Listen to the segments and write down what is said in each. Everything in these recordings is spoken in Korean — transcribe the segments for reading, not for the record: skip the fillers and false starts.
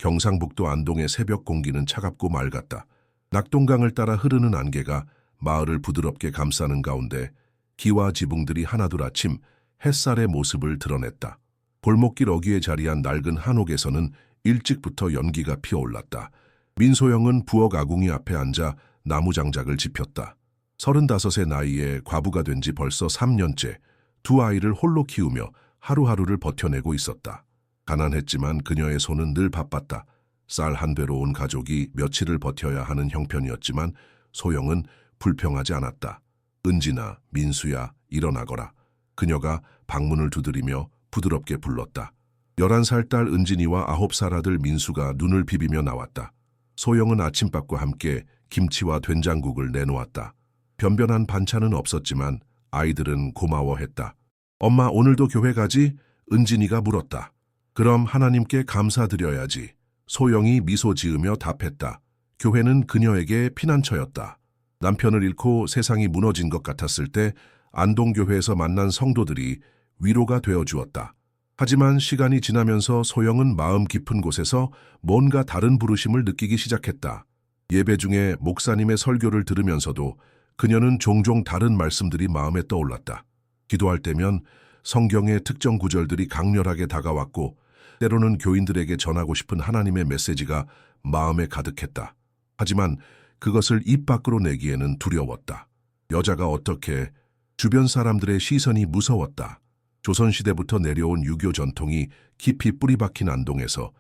경상북도 안동의 새벽 공기는 차갑고 맑았다. 낙동강을 따라 흐르는 안개가 마을을 부드럽게 감싸는 가운데 기와 지붕들이 하나둘 아침 햇살의 모습을 드러냈다. 골목길 어귀에 자리한 낡은 한옥에서는 일찍부터 연기가 피어올랐다. 민소영은 부엌 아궁이 앞에 앉아 나무장작을 지폈다. 35의 나이에 과부가 된 지 벌써 3년째 두 아이를 홀로 키우며 하루하루를 버텨내고 있었다. 가난했지만 그녀의 손은 늘 바빴다. 쌀 한 배로 온 가족이 며칠을 버텨야 하는 형편이었지만 소영은 불평하지 않았다. 은진아, 민수야, 일어나거라. 그녀가 방문을 두드리며 부드럽게 불렀다. 11살 딸 은진이와 9살 아들 민수가 눈을 비비며 나왔다. 소영은 아침밥과 함께 김치와 된장국을 내놓았다. 변변한 반찬은 없었지만 아이들은 고마워했다. 엄마, 오늘도 교회 가지? 은진이가 물었다. 그럼 하나님께 감사드려야지. 소영이 미소 지으며 답했다. 교회는 그녀에게 피난처였다. 남편을 잃고 세상이 무너진 것 같았을 때 안동교회에서 만난 성도들이 위로가 되어 주었다. 하지만 시간이 지나면서 소영은 마음 깊은 곳에서 뭔가 다른 부르심을 느끼기 시작했다. 예배 중에 목사님의 설교를 들으면서도 그녀는 종종 다른 말씀들이 마음에 떠올랐다. 기도할 때면 성경의 특정 구절들이 강렬하게 다가왔고 때로는 교인들에게 전하고 싶은 하나님의 메시지가 마음에 가득했다. 하지만 그것을 입 밖으로 내기에는 두려웠다. 여자가 어떻게 주변 사람들의 시선이 무서웠다. 조선시대부터 내려온 유교 전통이 깊이 뿌리 박힌 안동에서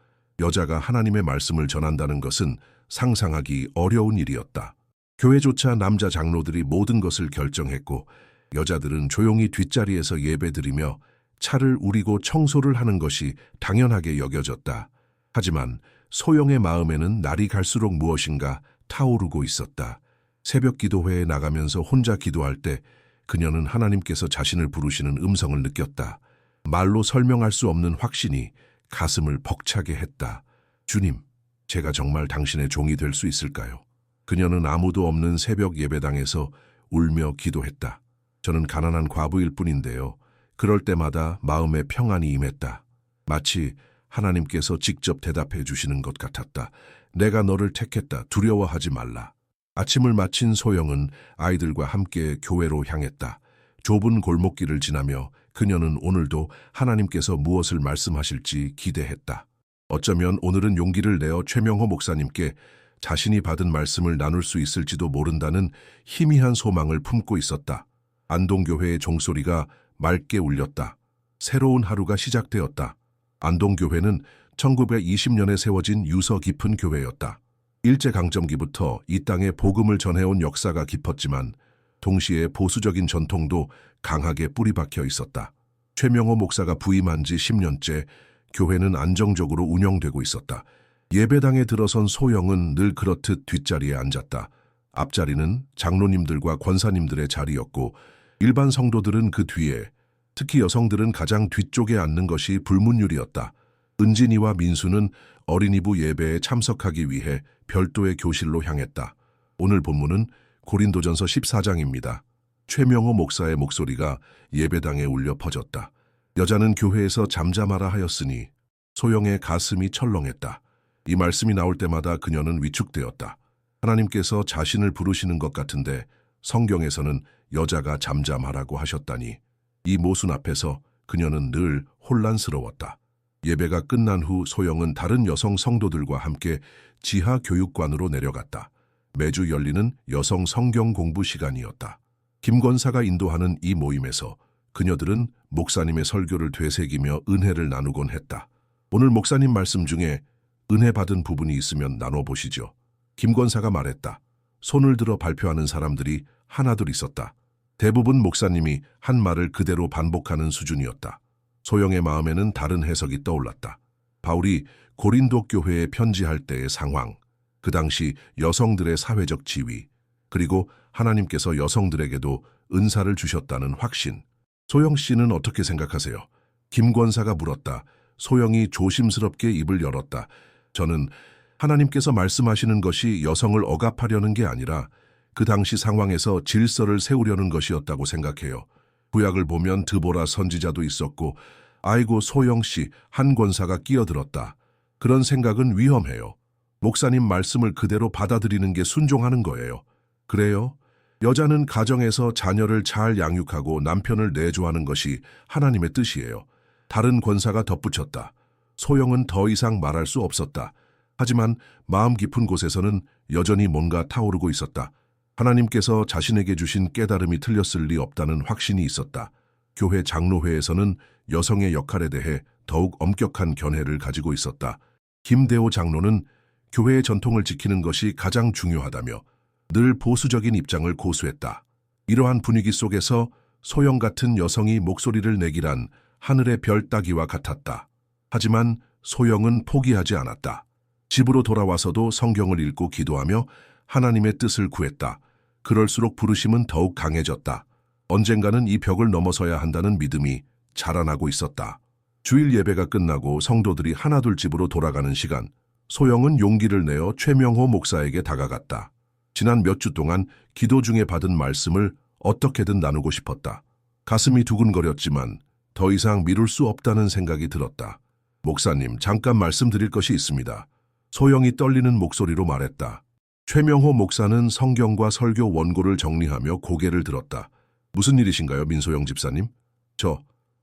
여자가 하나님의 말씀을 전한다는 것은 상상하기 어려운 일이었다. 교회조차 남자 장로들이 모든 것을 결정했고 여자들은 조용히 뒷자리에서 예배드리며 차를 우리고 청소를 하는 것이 당연하게 여겨졌다. 하지만 소영의 마음에는 날이 갈수록 무엇인가 타오르고 있었다. 새벽 기도회에 나가면서 혼자 기도할 때 그녀는 하나님께서 자신을 부르시는 음성을 느꼈다. 말로 설명할 수 없는 확신이 가슴을 벅차게 했다. 주님, 제가 정말 당신의 종이 될 수 있을까요? 그녀는 아무도 없는 새벽 예배당에서 울며 기도했다. 저는 가난한 과부일 뿐인데요. 그럴 때마다 마음에 평안이 임했다. 마치 하나님께서 직접 대답해 주시는 것 같았다. 내가 너를 택했다. 두려워하지 말라. 아침을 마친 소영은 아이들과 함께 교회로 향했다. 좁은 골목길을 지나며 그녀는 오늘도 하나님께서 무엇을 말씀하실지 기대했다. 어쩌면 오늘은 용기를 내어 최명호 목사님께 자신이 받은 말씀을 나눌 수 있을지도 모른다는 희미한 소망을 품고 있었다. 안동교회의 종소리가 맑게 울렸다. 새로운 하루가 시작되었다. 안동교회는 1920년에 세워진 유서 깊은 교회였다. 일제강점기부터 이 땅에 복음을 전해온 역사가 깊었지만 동시에 보수적인 전통도 강하게 뿌리박혀 있었다. 최명호 목사가 부임한 지 10년째 교회는 안정적으로 운영되고 있었다. 예배당에 들어선 소영은 늘 그렇듯 뒷자리에 앉았다. 앞자리는 장로님들과 권사님들의 자리였고 일반 성도들은 그 뒤에, 특히 여성들은 가장 뒤쪽에 앉는 것이 불문율이었다. 은진이와 민수는 어린이부 예배에 참석하기 위해 별도의 교실로 향했다. 오늘 본문은 고린도전서 14장입니다. 최명호 목사의 목소리가 예배당에 울려 퍼졌다. 여자는 교회에서 잠잠하라 하였으니 소영의 가슴이 철렁했다. 이 말씀이 나올 때마다 그녀는 위축되었다. 하나님께서 자신을 부르시는 것 같은데 성경에서는 여자가 잠잠하라고 하셨다니. 이 모순 앞에서 그녀는 늘 혼란스러웠다. 예배가 끝난 후 소영은 다른 여성 성도들과 함께 지하 교육관으로 내려갔다. 매주 열리는 여성 성경 공부 시간이었다. 김 권사가 인도하는 이 모임에서 그녀들은 목사님의 설교를 되새기며 은혜를 나누곤 했다. 오늘 목사님 말씀 중에 은혜 받은 부분이 있으면 나눠보시죠. 김 권사가 말했다. 손을 들어 발표하는 사람들이 하나둘 있었다. 대부분 목사님이 한 말을 그대로 반복하는 수준이었다. 소영의 마음에는 다른 해석이 떠올랐다. 바울이 고린도 교회에 편지할 때의 상황, 그 당시 여성들의 사회적 지위, 그리고 하나님께서 여성들에게도 은사를 주셨다는 확신. 소영 씨는 어떻게 생각하세요? 김 권사가 물었다. 소영이 조심스럽게 입을 열었다. 저는 하나님께서 말씀하시는 것이 여성을 억압하려는 게 아니라 그 당시 상황에서 질서를 세우려는 것이었다고 생각해요. 구약을 보면 드보라 선지자도 있었고, 아이고 소영 씨, 한 권사가 끼어들었다. 그런 생각은 위험해요. 목사님 말씀을 그대로 받아들이는 게 순종하는 거예요. 그래요? 여자는 가정에서 자녀를 잘 양육하고 남편을 내조하는 것이 하나님의 뜻이에요. 다른 권사가 덧붙였다. 소영은 더 이상 말할 수 없었다. 하지만 마음 깊은 곳에서는 여전히 뭔가 타오르고 있었다. 하나님께서 자신에게 주신 깨달음이 틀렸을 리 없다는 확신이 있었다. 교회 장로회에서는 여성의 역할에 대해 더욱 엄격한 견해를 가지고 있었다. 김대호 장로는 교회의 전통을 지키는 것이 가장 중요하다며 늘 보수적인 입장을 고수했다. 이러한 분위기 속에서 소영 같은 여성이 목소리를 내기란 하늘의 별 따기와 같았다. 하지만 소영은 포기하지 않았다. 집으로 돌아와서도 성경을 읽고 기도하며 하나님의 뜻을 구했다. 그럴수록 부르심은 더욱 강해졌다. 언젠가는 이 벽을 넘어서야 한다는 믿음이 자라나고 있었다. 주일 예배가 끝나고 성도들이 하나둘 집으로 돌아가는 시간, 소영은 용기를 내어 최명호 목사에게 다가갔다. 지난 몇 주 동안 기도 중에 받은 말씀을 어떻게든 나누고 싶었다. 가슴이 두근거렸지만 더 이상 미룰 수 없다는 생각이 들었다. 목사님, 잠깐 말씀드릴 것이 있습니다. 소영이 떨리는 목소리로 말했다. 최명호 목사는 성경과 설교 원고를 정리하며 고개를 들었다. 무슨 일이신가요, 민소영 집사님?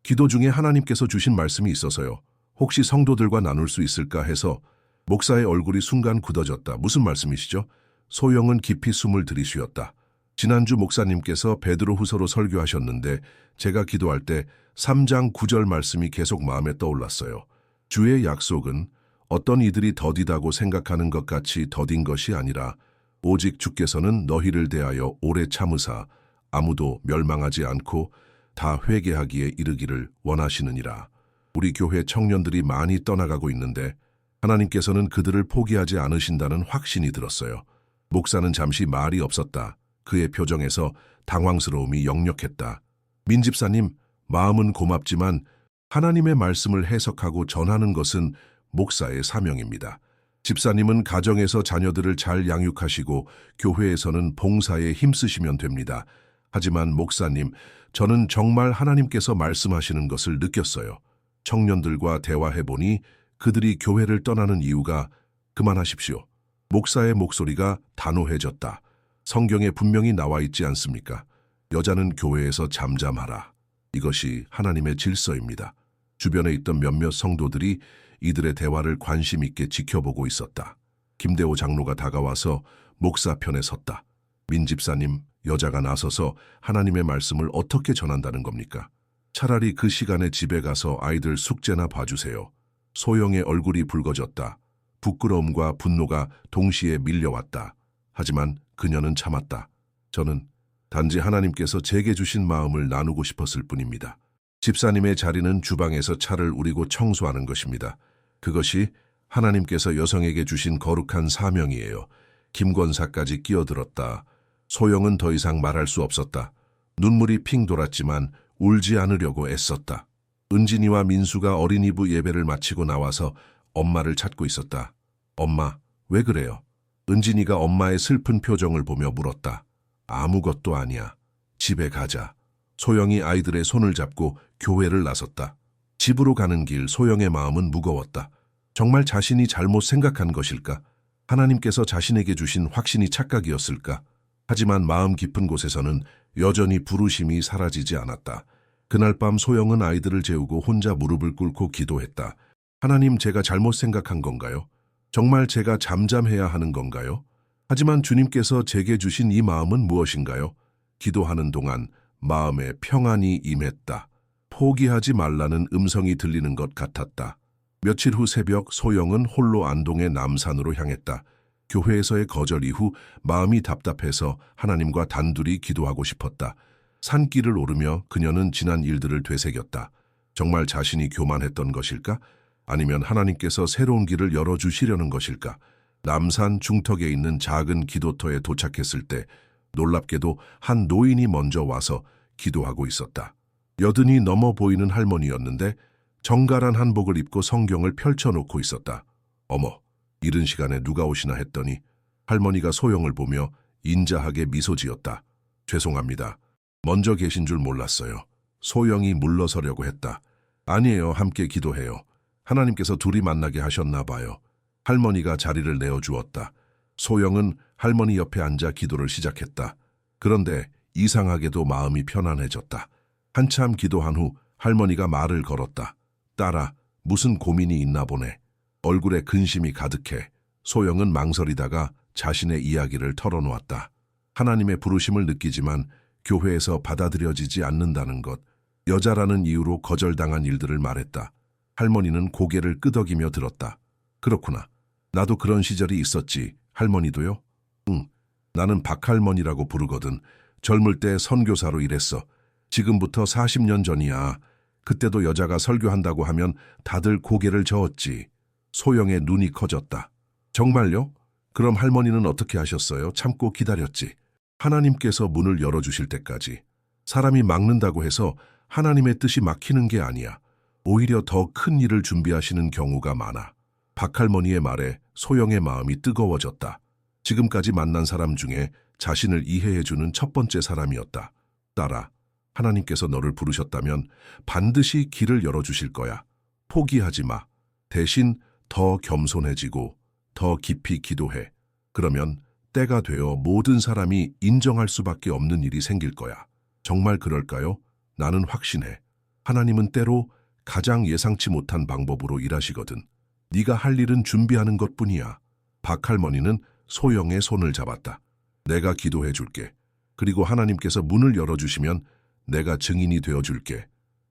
기도 중에 하나님께서 주신 말씀이 있어서요. 혹시 성도들과 나눌 수 있을까 해서. 목사의 얼굴이 순간 굳어졌다. 무슨 말씀이시죠? 소영은 깊이 숨을 들이쉬었다. 지난주 목사님께서 베드로후서로 설교하셨는데 제가 기도할 때 3장 9절 말씀이 계속 마음에 떠올랐어요. 주의 약속은 어떤 이들이 더디다고 생각하는 것 같이 더딘 것이 아니라 오직 주께서는 너희를 대하여 오래 참으사 아무도 멸망하지 않고 다 회개하기에 이르기를 원하시느니라. 우리 교회 청년들이 많이 떠나가고 있는데 하나님께서는 그들을 포기하지 않으신다는 확신이 들었어요. 목사는 잠시 말이 없었다. 그의 표정에서 당황스러움이 역력했다. 민 집사님, 마음은 고맙지만 하나님의 말씀을 해석하고 전하는 것은 목사의 사명입니다. 집사님은 가정에서 자녀들을 잘 양육하시고 교회에서는 봉사에 힘쓰시면 됩니다. 하지만 목사님, 저는 정말 하나님께서 말씀하시는 것을 느꼈어요. 청년들과 대화해보니 그들이 교회를 떠나는 이유가 그만하십시오. 목사의 목소리가 단호해졌다. 성경에 분명히 나와 있지 않습니까? 여자는 교회에서 잠잠하라. 이것이 하나님의 질서입니다. 주변에 있던 몇몇 성도들이 이들의 대화를 관심 있게 지켜보고 있었다. 김대호 장로가 다가와서 목사 편에 섰다. 민 집사님, 여자가 나서서 하나님의 말씀을 어떻게 전한다는 겁니까? 차라리 그 시간에 집에 가서 아이들 숙제나 봐주세요. 소영의 얼굴이 붉어졌다. 부끄러움과 분노가 동시에 밀려왔다. 하지만 그녀는 참았다. 저는 단지 하나님께서 제게 주신 마음을 나누고 싶었을 뿐입니다. 집사님의 자리는 주방에서 차를 우리고 청소하는 것입니다. 그것이 하나님께서 여성에게 주신 거룩한 사명이에요. 김 권사까지 끼어들었다. 소영은 더 이상 말할 수 없었다. 눈물이 핑 돌았지만 울지 않으려고 애썼다. 은진이와 민수가 어린이부 예배를 마치고 나와서 엄마를 찾고 있었다. 엄마, 왜 그래요? 은진이가 엄마의 슬픈 표정을 보며 물었다. 아무것도 아니야. 집에 가자. 소영이 아이들의 손을 잡고 교회를 나섰다. 집으로 가는 길 소영의 마음은 무거웠다. 정말 자신이 잘못 생각한 것일까? 하나님께서 자신에게 주신 확신이 착각이었을까? 하지만 마음 깊은 곳에서는 여전히 부르심이 사라지지 않았다. 그날 밤 소영은 아이들을 재우고 혼자 무릎을 꿇고 기도했다. 하나님, 제가 잘못 생각한 건가요? 정말 제가 잠잠해야 하는 건가요? 하지만 주님께서 제게 주신 이 마음은 무엇인가요? 기도하는 동안 마음에 평안이 임했다. 포기하지 말라는 음성이 들리는 것 같았다. 며칠 후 새벽 소영은 홀로 안동의 남산으로 향했다. 교회에서의 거절 이후 마음이 답답해서 하나님과 단둘이 기도하고 싶었다. 산길을 오르며 그녀는 지난 일들을 되새겼다. 정말 자신이 교만했던 것일까? 아니면 하나님께서 새로운 길을 열어주시려는 것일까? 남산 중턱에 있는 작은 기도터에 도착했을 때 놀랍게도 한 노인이 먼저 와서 기도하고 있었다. 여든이 넘어 보이는 할머니였는데 정갈한 한복을 입고 성경을 펼쳐놓고 있었다. 어머, 이른 시간에 누가 오시나 했더니 할머니가 소영을 보며 인자하게 미소 지었다. 죄송합니다. 먼저 계신 줄 몰랐어요. 소영이 물러서려고 했다. 아니에요, 함께 기도해요. 하나님께서 둘이 만나게 하셨나 봐요. 할머니가 자리를 내어주었다. 소영은 할머니 옆에 앉아 기도를 시작했다. 그런데 이상하게도 마음이 편안해졌다. 한참 기도한 후 할머니가 말을 걸었다. 딸아, 무슨 고민이 있나 보네. 얼굴에 근심이 가득해. 소영은 망설이다가 자신의 이야기를 털어놓았다. 하나님의 부르심을 느끼지만 교회에서 받아들여지지 않는다는 것, 여자라는 이유로 거절당한 일들을 말했다. 할머니는 고개를 끄덕이며 들었다. 그렇구나. 나도 그런 시절이 있었지. 할머니도요? 응. 나는 박할머니라고 부르거든. 젊을 때 선교사로 일했어. 지금부터 40년 전이야. 그때도 여자가 설교한다고 하면 다들 고개를 저었지. 소영의 눈이 커졌다. 정말요? 그럼 할머니는 어떻게 하셨어요? 참고 기다렸지. 하나님께서 문을 열어주실 때까지. 사람이 막는다고 해서 하나님의 뜻이 막히는 게 아니야. 오히려 더 큰 일을 준비하시는 경우가 많아. 박할머니의 말에 소영의 마음이 뜨거워졌다. 지금까지 만난 사람 중에 자신을 이해해주는 첫 번째 사람이었다. 딸아, 하나님께서 너를 부르셨다면 반드시 길을 열어주실 거야. 포기하지 마. 대신 더 겸손해지고 더 깊이 기도해. 그러면 때가 되어 모든 사람이 인정할 수밖에 없는 일이 생길 거야. 정말 그럴까요? 나는 확신해. 하나님은 때로 가장 예상치 못한 방법으로 일하시거든. 네가 할 일은 준비하는 것뿐이야. 박할머니는 소영의 손을 잡았다. 내가 기도해 줄게. 그리고 하나님께서 문을 열어주시면 내가 증인이 되어줄게.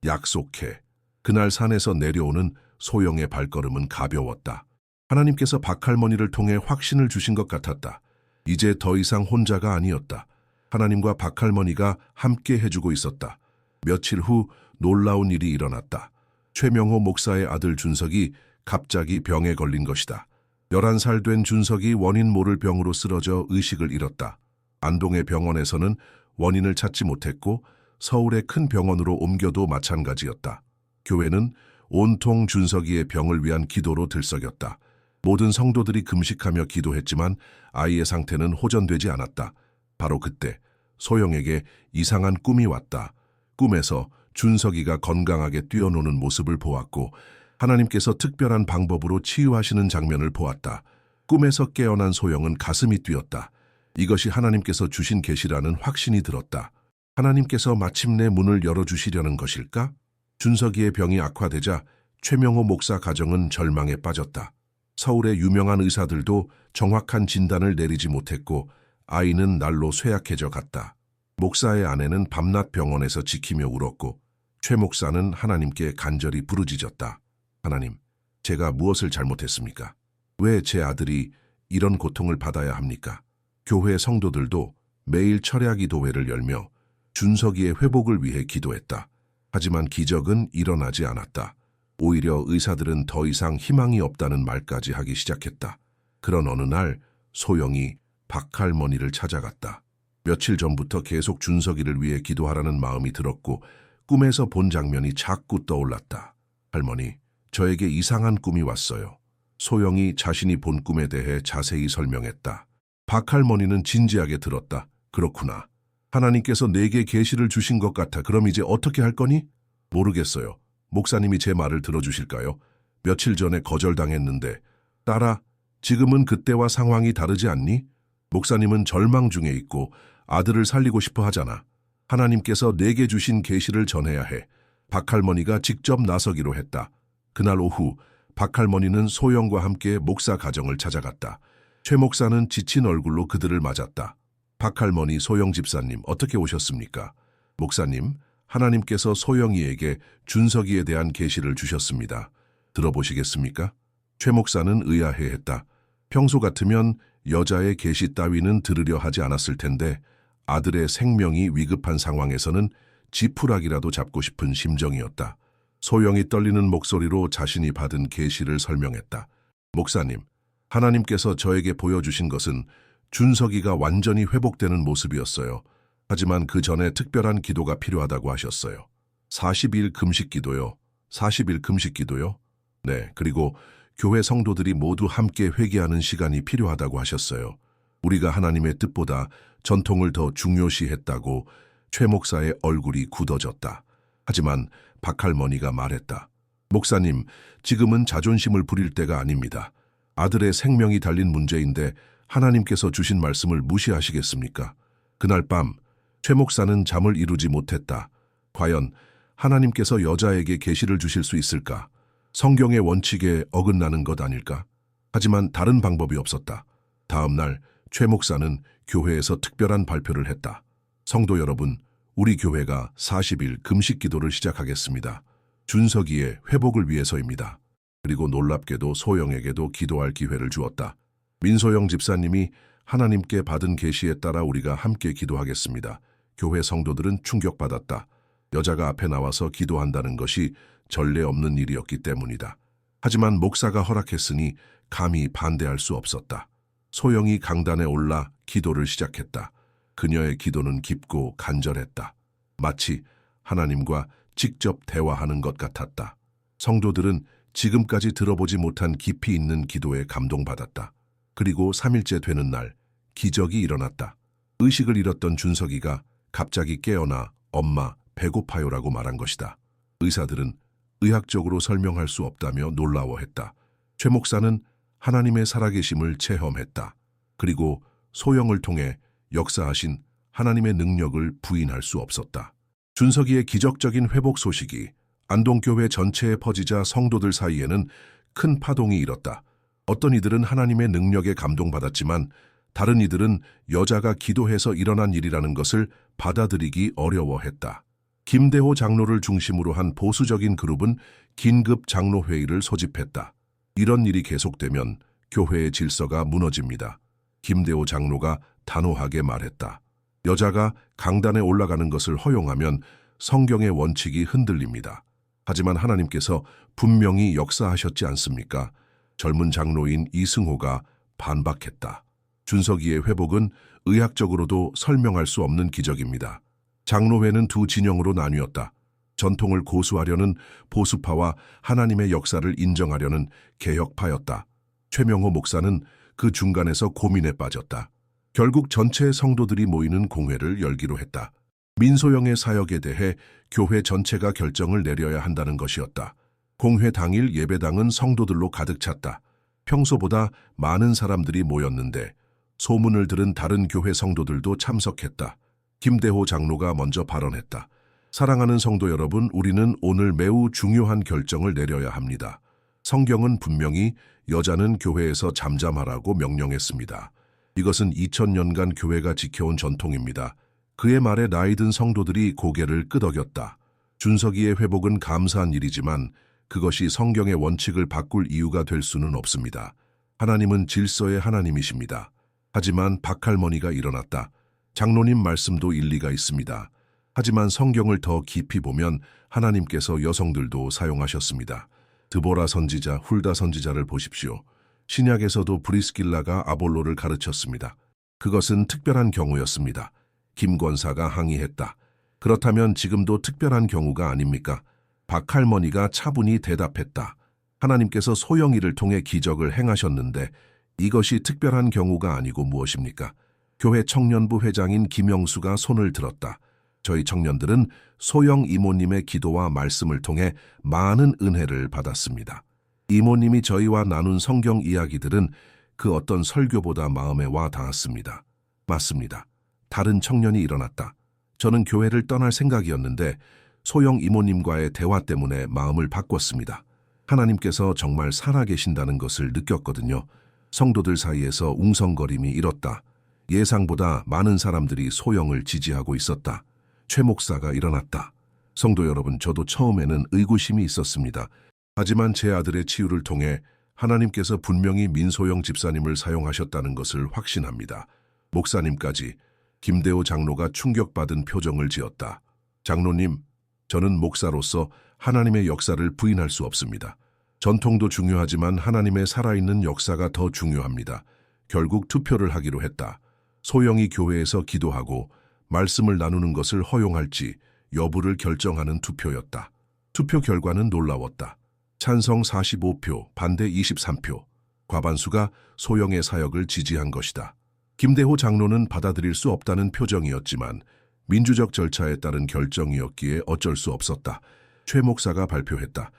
약속해. 그날 산에서 내려오는 소영의 발걸음은 가벼웠다. 하나님께서 박할머니를 통해 확신을 주신 것 같았다. 이제 더 이상 혼자가 아니었다. 하나님과 박할머니가 함께 해주고 있었다. 며칠 후 놀라운 일이 일어났다. 최명호 목사의 아들 준석이 갑자기 병에 걸린 것이다. 11살 된 준석이 원인 모를 병으로 쓰러져 의식을 잃었다. 안동의 병원에서는 원인을 찾지 못했고 서울의 큰 병원으로 옮겨도 마찬가지였다. 교회는 온통 준석이의 병을 위한 기도로 들썩였다. 모든 성도들이 금식하며 기도했지만 아이의 상태는 호전되지 않았다. 바로 그때 소영에게 이상한 꿈이 왔다. 꿈에서 준석이가 건강하게 뛰어노는 모습을 보았고 하나님께서 특별한 방법으로 치유하시는 장면을 보았다. 꿈에서 깨어난 소영은 가슴이 뛰었다. 이것이 하나님께서 주신 계시라는 확신이 들었다. 하나님께서 마침내 문을 열어주시려는 것일까? 준석이의 병이 악화되자 최명호 목사 가정은 절망에 빠졌다. 서울의 유명한 의사들도 정확한 진단을 내리지 못했고 아이는 날로 쇠약해져 갔다. 목사의 아내는 밤낮 병원에서 지키며 울었고 최 목사는 하나님께 간절히 부르짖었다. 하나님, 제가 무엇을 잘못했습니까? 왜 제 아들이 이런 고통을 받아야 합니까? 교회 성도들도 매일 철야기도회를 열며 준석이의 회복을 위해 기도했다. 하지만 기적은 일어나지 않았다. 오히려 의사들은 더 이상 희망이 없다는 말까지 하기 시작했다. 그런 어느 날 소영이 박할머니를 찾아갔다. 며칠 전부터 계속 준석이를 위해 기도하라는 마음이 들었고 꿈에서 본 장면이 자꾸 떠올랐다. 할머니, 저에게 이상한 꿈이 왔어요. 소영이 자신이 본 꿈에 대해 자세히 설명했다. 박할머니는 진지하게 들었다. 그렇구나. 하나님께서 내게 계시를 주신 것 같아. 그럼 이제 어떻게 할 거니? 모르겠어요. 목사님이 제 말을 들어주실까요? 며칠 전에 거절당했는데. 딸아, 지금은 그때와 상황이 다르지 않니? 목사님은 절망 중에 있고 아들을 살리고 싶어 하잖아. 하나님께서 내게 주신 계시를 전해야 해. 박할머니가 직접 나서기로 했다. 그날 오후 박할머니는 소영과 함께 목사 가정을 찾아갔다. 최 목사는 지친 얼굴로 그들을 맞았다. 박할머니, 소영 집사님, 어떻게 오셨습니까? 목사님, 하나님께서 소영이에게 준석이에 대한 계시를 주셨습니다. 들어보시겠습니까? 최 목사는 의아해했다. 평소 같으면 여자의 계시 따위는 들으려 하지 않았을 텐데 아들의 생명이 위급한 상황에서는 지푸라기라도 잡고 싶은 심정이었다. 소영이 떨리는 목소리로 자신이 받은 계시를 설명했다. 목사님, 하나님께서 저에게 보여주신 것은 준석이가 완전히 회복되는 모습이었어요. 하지만 그 전에 특별한 기도가 필요하다고 하셨어요. 40일 금식 기도요. 40일 금식 기도요? 네, 그리고 교회 성도들이 모두 함께 회개하는 시간이 필요하다고 하셨어요. 우리가 하나님의 뜻보다 전통을 더 중요시했다고 최 목사의 얼굴이 굳어졌다. 하지만 박할머니가 말했다. 목사님, 지금은 자존심을 부릴 때가 아닙니다. 아들의 생명이 달린 문제인데 하나님께서 주신 말씀을 무시하시겠습니까? 그날 밤 최 목사는 잠을 이루지 못했다. 과연 하나님께서 여자에게 계시를 주실 수 있을까? 성경의 원칙에 어긋나는 것 아닐까? 하지만 다른 방법이 없었다. 다음 날 최 목사는 교회에서 특별한 발표를 했다. 성도 여러분, 우리 교회가 40일 금식 기도를 시작하겠습니다. 준석이의 회복을 위해서입니다. 그리고 놀랍게도 소영에게도 기도할 기회를 주었다. 민소영 집사님이 하나님께 받은 계시에 따라 우리가 함께 기도하겠습니다. 교회 성도들은 충격받았다. 여자가 앞에 나와서 기도한다는 것이 전례 없는 일이었기 때문이다. 하지만 목사가 허락했으니 감히 반대할 수 없었다. 소영이 강단에 올라 기도를 시작했다. 그녀의 기도는 깊고 간절했다. 마치 하나님과 직접 대화하는 것 같았다. 성도들은 지금까지 들어보지 못한 깊이 있는 기도에 감동받았다. 그리고 3일째 되는 날, 기적이 일어났다. 의식을 잃었던 준석이가 갑자기 깨어나 엄마, 배고파요라고 말한 것이다. 의사들은 의학적으로 설명할 수 없다며 놀라워했다. 최 목사는 하나님의 살아계심을 체험했다. 그리고 소영을 통해 역사하신 하나님의 능력을 부인할 수 없었다. 준석이의 기적적인 회복 소식이 안동교회 전체에 퍼지자 성도들 사이에는 큰 파동이 일었다. 어떤 이들은 하나님의 능력에 감동받았지만 다른 이들은 여자가 기도해서 일어난 일이라는 것을 받아들이기 어려워했다. 김대호 장로를 중심으로 한 보수적인 그룹은 긴급 장로회의를 소집했다. 이런 일이 계속되면 교회의 질서가 무너집니다. 김대호 장로가 단호하게 말했다. 여자가 강단에 올라가는 것을 허용하면 성경의 원칙이 흔들립니다. 하지만 하나님께서 분명히 역사하셨지 않습니까? 젊은 장로인 이승호가 반박했다. 준석이의 회복은 의학적으로도 설명할 수 없는 기적입니다. 장로회는 두 진영으로 나뉘었다. 전통을 고수하려는 보수파와 하나님의 역사를 인정하려는 개혁파였다. 최명호 목사는 그 중간에서 고민에 빠졌다. 결국 전체 성도들이 모이는 공회를 열기로 했다. 민소영의 사역에 대해 교회 전체가 결정을 내려야 한다는 것이었다. 공회 당일 예배당은 성도들로 가득 찼다. 평소보다 많은 사람들이 모였는데 소문을 들은 다른 교회 성도들도 참석했다. 김대호 장로가 먼저 발언했다. 사랑하는 성도 여러분, 우리는 오늘 매우 중요한 결정을 내려야 합니다. 성경은 분명히 여자는 교회에서 잠잠하라고 명령했습니다. 이것은 2000년간 교회가 지켜온 전통입니다. 그의 말에 나이든 성도들이 고개를 끄덕였다. 준석이의 회복은 감사한 일이지만 그것이 성경의 원칙을 바꿀 이유가 될 수는 없습니다. 하나님은 질서의 하나님이십니다. 하지만 박할머니가 일어났다. 장로님 말씀도 일리가 있습니다. 하지만 성경을 더 깊이 보면 하나님께서 여성들도 사용하셨습니다. 드보라 선지자, 훌다 선지자를 보십시오. 신약에서도 브리스길라가 아볼로를 가르쳤습니다. 그것은 특별한 경우였습니다. 김권사가 항의했다. 그렇다면 지금도 특별한 경우가 아닙니까? 박할머니가 차분히 대답했다. 하나님께서 소영이를 통해 기적을 행하셨는데 이것이 특별한 경우가 아니고 무엇입니까? 교회 청년부 회장인 김영수가 손을 들었다. 저희 청년들은 소영 이모님의 기도와 말씀을 통해 많은 은혜를 받았습니다. 이모님이 저희와 나눈 성경 이야기들은 그 어떤 설교보다 마음에 와 닿았습니다. 맞습니다. 다른 청년이 일어났다. 저는 교회를 떠날 생각이었는데 소영 이모님과의 대화 때문에 마음을 바꿨습니다. 하나님께서 정말 살아계신다는 것을 느꼈거든요. 성도들 사이에서 웅성거림이 일었다. 예상보다 많은 사람들이 소영을 지지하고 있었다. 최 목사가 일어났다. 성도 여러분, 저도 처음에는 의구심이 있었습니다. 하지만 제 아들의 치유를 통해 하나님께서 분명히 민소영 집사님을 사용하셨다는 것을 확신합니다. 목사님까지 김대호 장로가 충격받은 표정을 지었다. 장로님, 저는 목사로서 하나님의 역사를 부인할 수 없습니다. 전통도 중요하지만 하나님의 살아있는 역사가 더 중요합니다. 결국 투표를 하기로 했다. 소영이 교회에서 기도하고 말씀을 나누는 것을 허용할지 여부를 결정하는 투표였다. 투표 결과는 놀라웠다. 찬성 45표, 반대 23표. 과반수가 소영의 사역을 지지한 것이다. 김대호 장로는 받아들일 수 없다는 표정이었지만 민주적 절차에 따른 결정이었기에 어쩔 수 없었다. 최 목사가 발표했다.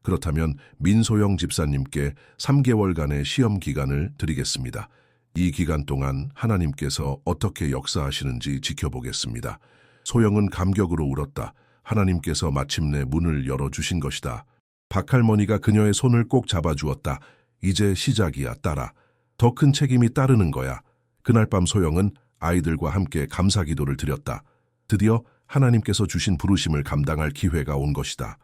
그렇다면 민소영 집사님께 3개월간의 시험 기간을 드리겠습니다. 이 기간 동안 하나님께서 어떻게 역사하시는지 지켜보겠습니다. 소영은 감격으로 울었다. 하나님께서 마침내 문을 열어주신 것이다. 박할머니가 그녀의 손을 꼭 잡아주었다. 이제 시작이야, 딸아. 더 큰 책임이 따르는 거야. 그날 밤 소영은 아이들과 함께 감사 기도를 드렸다. 드디어 하나님께서 주신 부르심을 감당할 기회가 온 것이다.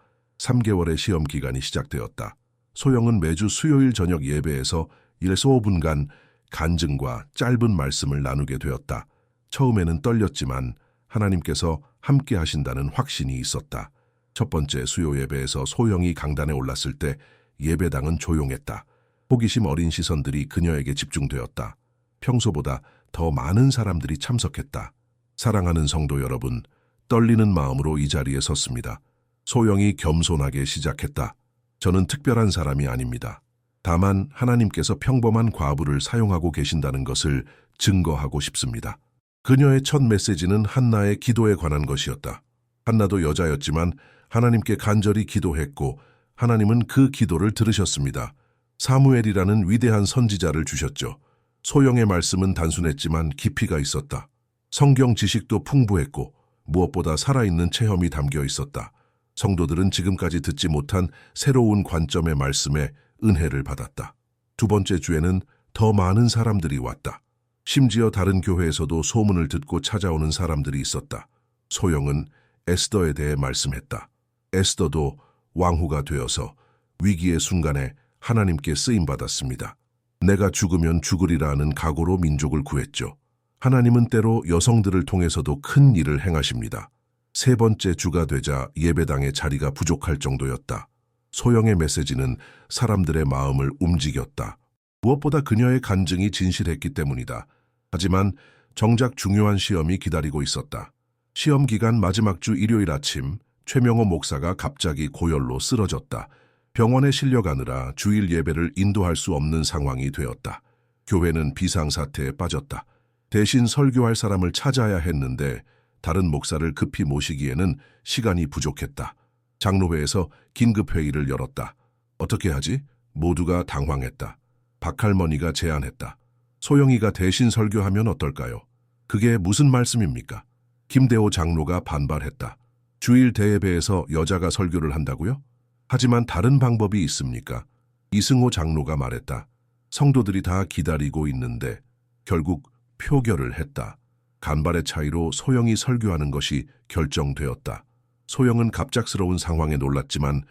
3개월의 시험 기간이 시작되었다. 소영은 매주 수요일 저녁 예배에서 1에서 5분간 간증과 짧은 말씀을 나누게 되었다. 처음에는 떨렸지만 하나님께서 함께 하신다는 확신이 있었다. 첫 번째 수요 예배에서 소영이 강단에 올랐을 때 예배당은 조용했다. 호기심 어린 시선들이 그녀에게 집중되었다. 평소보다 더 많은 사람들이 참석했다. 사랑하는 성도 여러분, 떨리는 마음으로 이 자리에 섰습니다. 소영이 겸손하게 시작했다. 저는 특별한 사람이 아닙니다. 다만 하나님께서 평범한 과부를 사용하고 계신다는 것을 증거하고 싶습니다. 그녀의 첫 메시지는 한나의 기도에 관한 것이었다. 한나도 여자였지만 하나님께 간절히 기도했고 하나님은 그 기도를 들으셨습니다. 사무엘이라는 위대한 선지자를 주셨죠. 소영의 말씀은 단순했지만 깊이가 있었다. 성경 지식도 풍부했고 무엇보다 살아있는 체험이 담겨 있었다. 성도들은 지금까지 듣지 못한 새로운 관점의 말씀에 은혜를 받았다. 두 번째 주에는 더 많은 사람들이 왔다. 심지어 다른 교회에서도 소문을 듣고 찾아오는 사람들이 있었다. 소영은 에스더에 대해 말씀했다. 에스더도 왕후가 되어서 위기의 순간에 하나님께 쓰임받았습니다. 내가 죽으면 죽으리라 하는 각오로 민족을 구했죠. 하나님은 때로 여성들을 통해서도 큰 일을 행하십니다. 세 번째 주가 되자 예배당의 자리가 부족할 정도였다. 소영의 메시지는 사람들의 마음을 움직였다. 무엇보다 그녀의 간증이 진실했기 때문이다. 하지만 정작 중요한 시험이 기다리고 있었다. 시험 기간 마지막 주 일요일 아침, 최명호 목사가 갑자기 고열로 쓰러졌다. 병원에 실려가느라 주일 예배를 인도할 수 없는 상황이 되었다. 교회는 비상사태에 빠졌다. 대신 설교할 사람을 찾아야 했는데 다른 목사를 급히 모시기에는 시간이 부족했다. 장로회에서 긴급회의를 열었다. 어떻게 하지? 모두가 당황했다. 박할머니가 제안했다. 소영이가 대신 설교하면 어떨까요? 그게 무슨 말씀입니까? 김대호 장로가 반발했다. 주일 대예배에서 여자가 설교를 한다고요? 하지만 다른 방법이 있습니까? 이승호 장로가 말했다. 성도들이 다 기다리고 있는데 결국 표결을 했다. 간발의 차이로 소영이 설교하는 것이 결정되었다. 소영은 갑작스러운 상황에 놀랐지만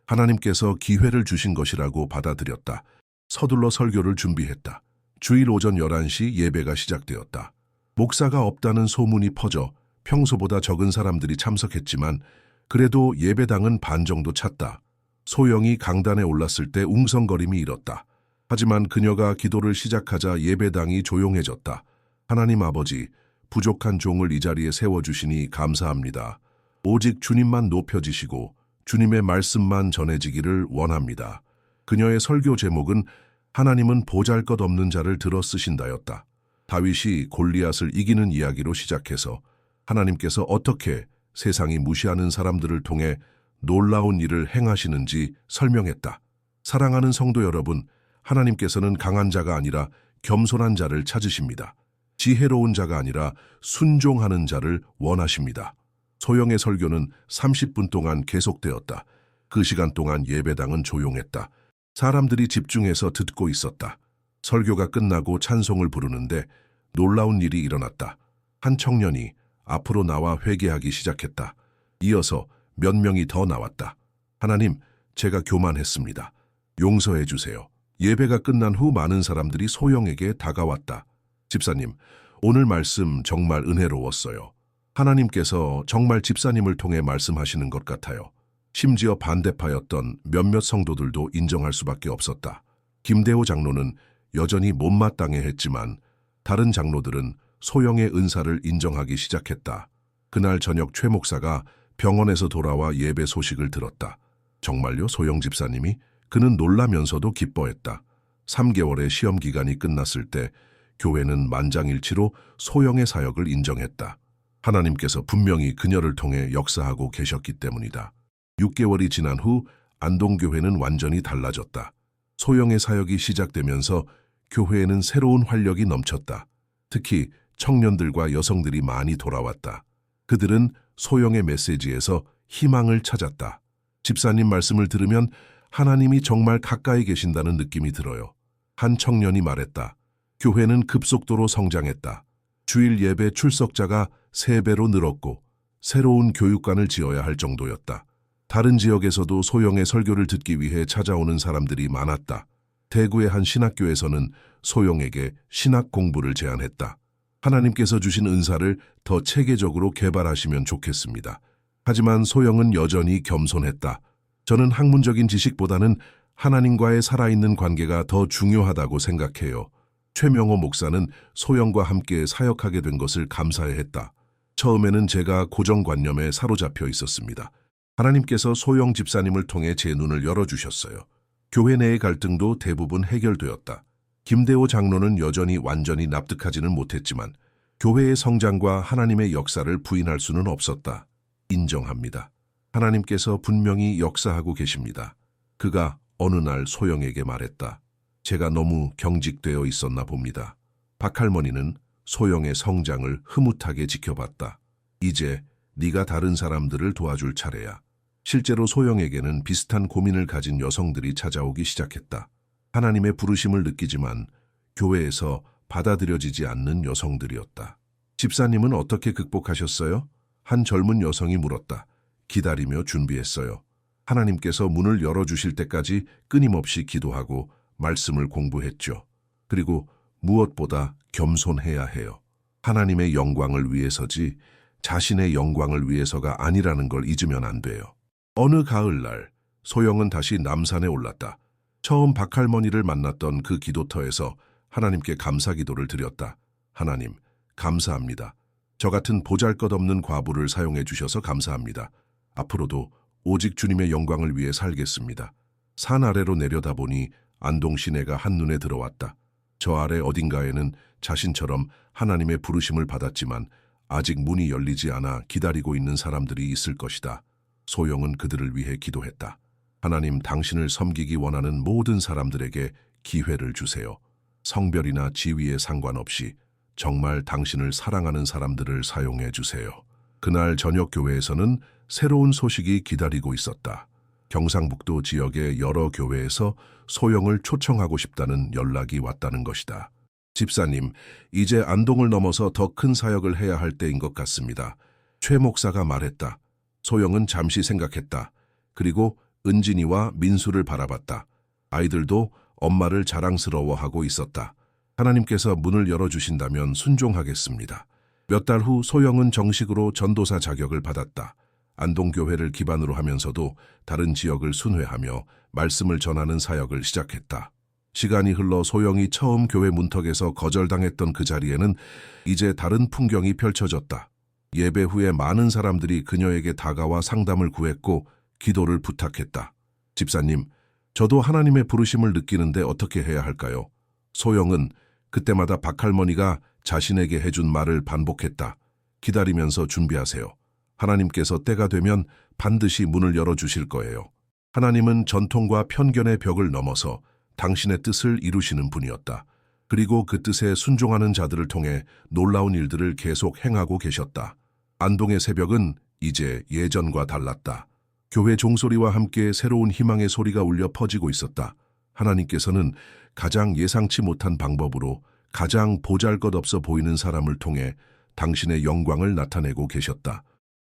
하나님께서 기회를 주신 것이라고 받아들였다. 서둘러 설교를 준비했다. 주일 오전 11시 예배가 시작되었다. 목사가 없다는 소문이 퍼져 평소보다 적은 사람들이 참석했지만 그래도 예배당은 반 정도 찼다. 소영이 강단에 올랐을 때 웅성거림이 일었다. 하지만 그녀가 기도를 시작하자 예배당이 조용해졌다. 하나님 아버지, 부족한 종을 이 자리에 세워주시니 감사합니다. 오직 주님만 높여지시고 주님의 말씀만 전해지기를 원합니다. 그녀의 설교 제목은 하나님은 보잘것없는 자를 들어 쓰신다였다. 다윗이 골리앗을 이기는 이야기로 시작해서 하나님께서 어떻게 세상이 무시하는 사람들을 통해 놀라운 일을 행하시는지 설명했다. 사랑하는 성도 여러분, 하나님께서는 강한 자가 아니라 겸손한 자를 찾으십니다. 지혜로운 자가 아니라 순종하는 자를 원하십니다. 소영의 설교는 30분 동안 계속되었다. 그 시간 동안 예배당은 조용했다. 사람들이 집중해서 듣고 있었다. 설교가 끝나고 찬송을 부르는데 놀라운 일이 일어났다. 한 청년이 앞으로 나와 회개하기 시작했다. 이어서 몇 명이 더 나왔다. 하나님, 제가 교만했습니다. 용서해 주세요. 예배가 끝난 후 많은 사람들이 소영에게 다가왔다. 집사님, 오늘 말씀 정말 은혜로웠어요. 하나님께서 정말 집사님을 통해 말씀하시는 것 같아요. 심지어 반대파였던 몇몇 성도들도 인정할 수밖에 없었다. 김대호 장로는 여전히 못마땅해 했지만 다른 장로들은 소영의 은사를 인정하기 시작했다. 그날 저녁 최 목사가 병원에서 돌아와 예배 소식을 들었다. 정말요, 소영 집사님이? 그는 놀라면서도 기뻐했다. 3개월의 시험 기간이 끝났을 때 교회는 만장일치로 소영의 사역을 인정했다. 하나님께서 분명히 그녀를 통해 역사하고 계셨기 때문이다. 6개월이 지난 후 안동교회는 완전히 달라졌다. 소영의 사역이 시작되면서 교회에는 새로운 활력이 넘쳤다. 특히 청년들과 여성들이 많이 돌아왔다. 그들은 소영의 메시지에서 희망을 찾았다. 집사님 말씀을 들으면 하나님이 정말 가까이 계신다는 느낌이 들어요. 한 청년이 말했다. 교회는 급속도로 성장했다. 주일 예배 출석자가 3배로 늘었고 새로운 교육관을 지어야 할 정도였다. 다른 지역에서도 소영의 설교를 듣기 위해 찾아오는 사람들이 많았다. 대구의 한 신학교에서는 소영에게 신학 공부를 제안했다. 하나님께서 주신 은사를 더 체계적으로 개발하시면 좋겠습니다. 하지만 소영은 여전히 겸손했다. 저는 학문적인 지식보다는 하나님과의 살아있는 관계가 더 중요하다고 생각해요. 최명호 목사는 소영과 함께 사역하게 된 것을 감사해했다. 처음에는 제가 고정관념에 사로잡혀 있었습니다. 하나님께서 소영 집사님을 통해 제 눈을 열어주셨어요. 교회 내의 갈등도 대부분 해결되었다. 김대호 장로는 여전히 완전히 납득하지는 못했지만 교회의 성장과 하나님의 역사를 부인할 수는 없었다. 인정합니다. 하나님께서 분명히 역사하고 계십니다. 그가 어느 날 소영에게 말했다. 제가 너무 경직되어 있었나 봅니다. 박할머니는 소영의 성장을 흐뭇하게 지켜봤다. 이제 네가 다른 사람들을 도와줄 차례야. 실제로 소영에게는 비슷한 고민을 가진 여성들이 찾아오기 시작했다. 하나님의 부르심을 느끼지만 교회에서 받아들여지지 않는 여성들이었다. 집사님은 어떻게 극복하셨어요? 한 젊은 여성이 물었다. 기다리며 준비했어요. 하나님께서 문을 열어주실 때까지 끊임없이 기도하고 말씀을 공부했죠. 그리고 무엇보다 겸손해야 해요. 하나님의 영광을 위해서지 자신의 영광을 위해서가 아니라는 걸 잊으면 안 돼요. 어느 가을날 소영은 다시 남산에 올랐다. 처음 박할머니를 만났던 그 기도터에서 하나님께 감사기도를 드렸다. 하나님, 감사합니다. 저 같은 보잘것없는 과부를 사용해 주셔서 감사합니다. 앞으로도 오직 주님의 영광을 위해 살겠습니다. 산 아래로 내려다보니 안동 시내가 한눈에 들어왔다. 저 아래 어딘가에는 자신처럼 하나님의 부르심을 받았지만 아직 문이 열리지 않아 기다리고 있는 사람들이 있을 것이다. 소영은 그들을 위해 기도했다. 하나님, 당신을 섬기기 원하는 모든 사람들에게 기회를 주세요. 성별이나 지위에 상관없이 정말 당신을 사랑하는 사람들을 사용해 주세요. 그날 저녁 교회에서는 새로운 소식이 기다리고 있었다. 경상북도 지역의 여러 교회에서 소영을 초청하고 싶다는 연락이 왔다는 것이다. 집사님, 이제 안동을 넘어서 더 큰 사역을 해야 할 때인 것 같습니다. 최 목사가 말했다. 소영은 잠시 생각했다. 그리고 은진이와 민수를 바라봤다. 아이들도 엄마를 자랑스러워하고 있었다. 하나님께서 문을 열어주신다면 순종하겠습니다. 몇 달 후 소영은 정식으로 전도사 자격을 받았다. 안동교회를 기반으로 하면서도 다른 지역을 순회하며 말씀을 전하는 사역을 시작했다. 시간이 흘러 소영이 처음 교회 문턱에서 거절당했던 그 자리에는 이제 다른 풍경이 펼쳐졌다. 예배 후에 많은 사람들이 그녀에게 다가와 상담을 구했고 기도를 부탁했다. 집사님, 저도 하나님의 부르심을 느끼는데 어떻게 해야 할까요? 소영은 그때마다 박할머니가 자신에게 해준 말을 반복했다. 기다리면서 준비하세요. 하나님께서 때가 되면 반드시 문을 열어주실 거예요. 하나님은 전통과 편견의 벽을 넘어서 당신의 뜻을 이루시는 분이었다. 그리고 그 뜻에 순종하는 자들을 통해 놀라운 일들을 계속 행하고 계셨다. 안동의 새벽은 이제 예전과 달랐다. 교회 종소리와 함께 새로운 희망의 소리가 울려 퍼지고 있었다. 하나님께서는 가장 예상치 못한 방법으로 가장 보잘것없어 보이는 사람을 통해 당신의 영광을 나타내고 계셨다.